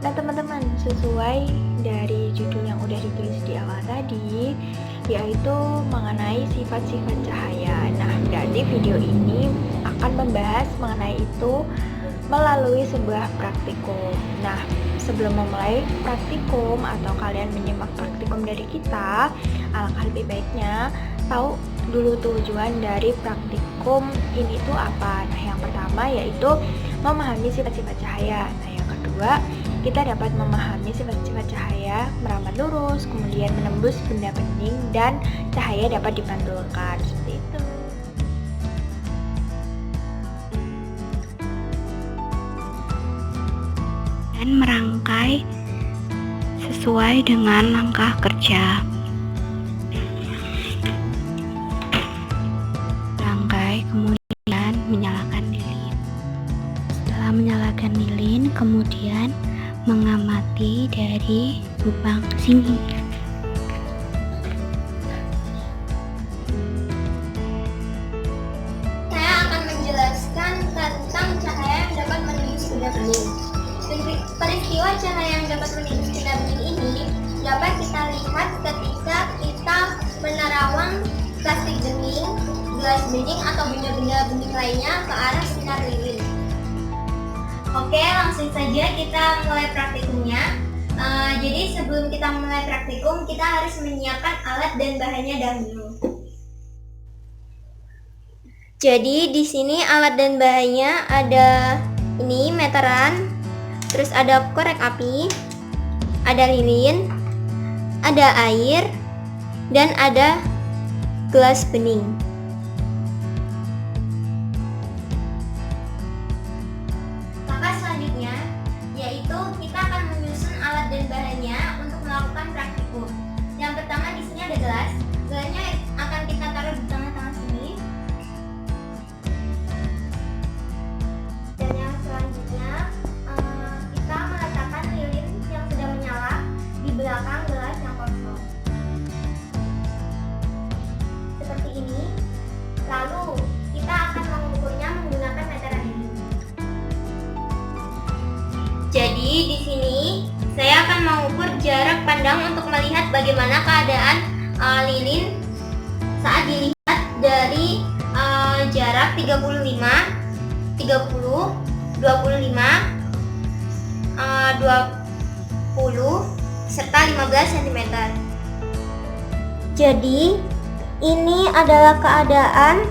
Nah teman-teman, sesuai dari judul yang udah ditulis di awal tadi, yaitu mengenai sifat-sifat cahaya. Nah, jadi video ini akan membahas mengenai itu melalui sebuah praktikum. Nah, sebelum memulai praktikum atau kalian menyimak praktikum dari kita, alangkah lebih baiknya tahu dulu tujuan dari praktikum ini tuh apa. Nah, yang pertama yaitu memahami sifat-sifat cahaya. Nah, yang kedua, kita dapat memahami sifat-sifat cahaya merambat lurus, kemudian menembus benda bening, dan cahaya dapat dipantulkan. Seperti itu. Dan merangkai sesuai dengan langkah kerja. Rangkai, kemudian menyalakan lilin. Setelah menyalakan lilin, kemudian mengamati dari lubang sini. Saya akan menjelaskan tentang cahaya yang dapat menembus benda bening. Peristiwa cahaya yang dapat menembus benda bening ini dapat kita lihat ketika kita menerawang plastik bening, gelas bening, atau benda-benda bening lainnya ke arah sinar lilin. Oke, langsung saja kita mulai praktikumnya. Jadi sebelum kita mulai praktikum, kita harus menyiapkan alat dan bahannya dahulu. Jadi di sini alat dan bahannya ada ini meteran, terus ada korek api, ada lilin, ada air, dan ada gelas bening. Langkah selanjutnya yaitu kita akan menyusun alat dan bahannya untuk melakukan praktikum. Yang pertama di sini ada gelas. Gelasnya akan kita taruh di tengah-tengah sini. Dan yang selanjutnya kita meletakkan lilin yang sudah menyala di belakang gelas yang kosong. Seperti ini. Lalu kita akan mengukurnya menggunakan meteran ini. Jadi di sini saya akan mengukur jarak pandang untuk melihat bagaimana keadaan lilin saat dilihat dari jarak 35, 30, 25, 20, serta 15 cm. Jadi ini adalah keadaan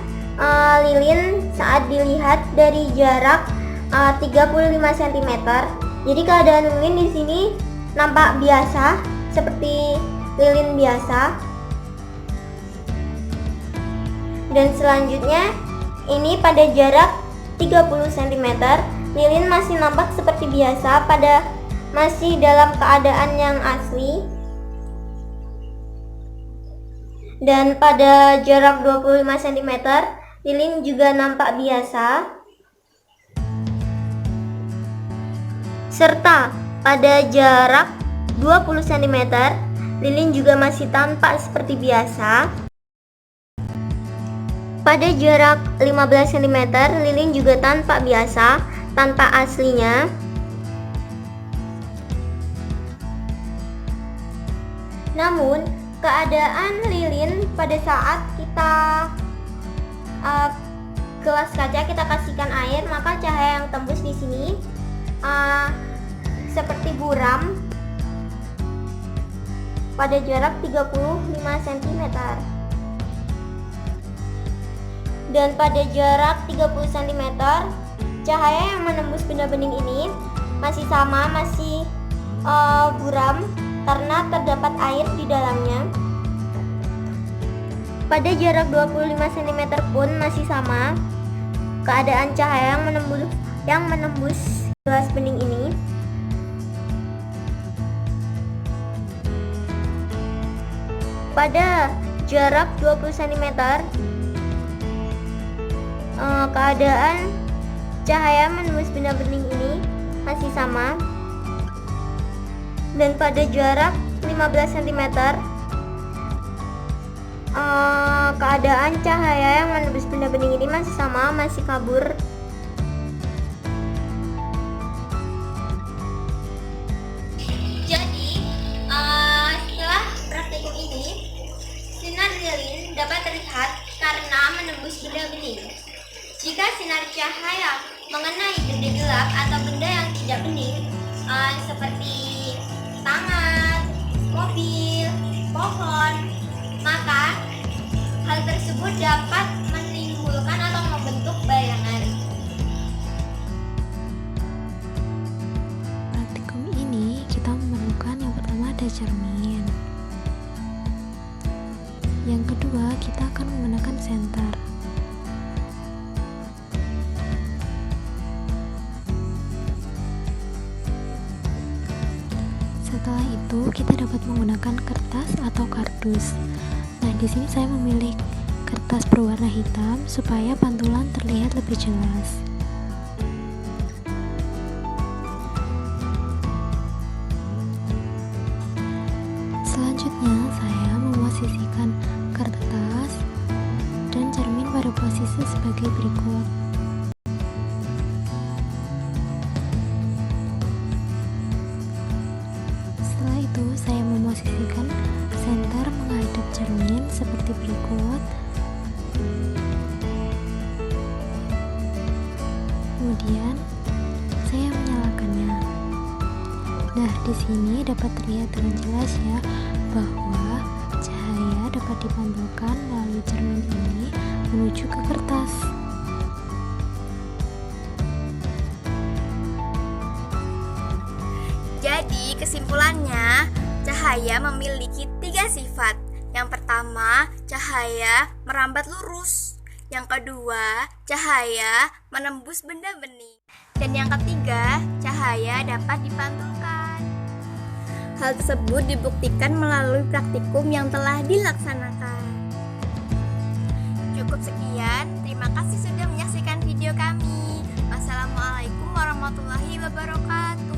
lilin saat dilihat dari jarak 35 cm. Jadi keadaan lilin di sini nampak biasa, seperti lilin biasa. Dan selanjutnya ini pada jarak 30 cm, lilin masih nampak seperti biasa, masih dalam keadaan yang asli. Dan pada jarak 25 cm, lilin juga nampak biasa. Serta pada jarak 20 cm, lilin juga masih tampak seperti biasa. Pada jarak 15 cm, lilin juga tampak biasa, tanpa aslinya. Namun, keadaan lilin pada saat kita gelas kaca kita kasihkan air, maka cahaya yang tembus di sini seperti buram pada jarak 35 cm. Dan pada jarak 30 cm, cahaya yang menembus benda bening ini masih sama, masih buram karena terdapat air di dalamnya. Pada jarak 25 cm pun masih sama keadaan cahaya yang menembus gelas bening ini. Pada jarak 20 cm, keadaan cahaya menembus benda bening ini masih sama. Dan pada jarak 15 cm, keadaan cahaya yang menembus benda bening ini masih sama, masih kabur. sinar cahaya mengenai benda gelap atau benda yang tidak bening, seperti tangan, mobil, pohon, maka hal tersebut dapat menimbulkan atau membentuk bayangan. Praktikum ini kita memerlukan yang pertama ada cermin. Yang kedua kita akan menggunakan senter. Setelah itu kita dapat menggunakan kertas atau kardus. Nah, di sini saya memilih kertas berwarna hitam supaya pantulan terlihat lebih jelas. Selanjutnya saya memposisikan kertas dan cermin pada posisi sebagai berikut. Setelah itu saya memposisikan senter menghadap cermin seperti berikut. Kemudian saya menyalakannya. Nah, di sini dapat terlihat dengan jelas ya bahwa cahaya dapat dipantulkan melalui cermin ini menuju ke kertas. Jadi kesimpulannya, cahaya memiliki 3 sifat. Yang pertama, cahaya merambat lurus. Yang kedua, cahaya menembus benda bening. Dan yang ketiga, cahaya dapat dipantulkan. Hal tersebut dibuktikan melalui praktikum yang telah dilaksanakan. Cukup sekian, terima kasih sudah menyaksikan video kami. Wassalamualaikum warahmatullahi wabarakatuh.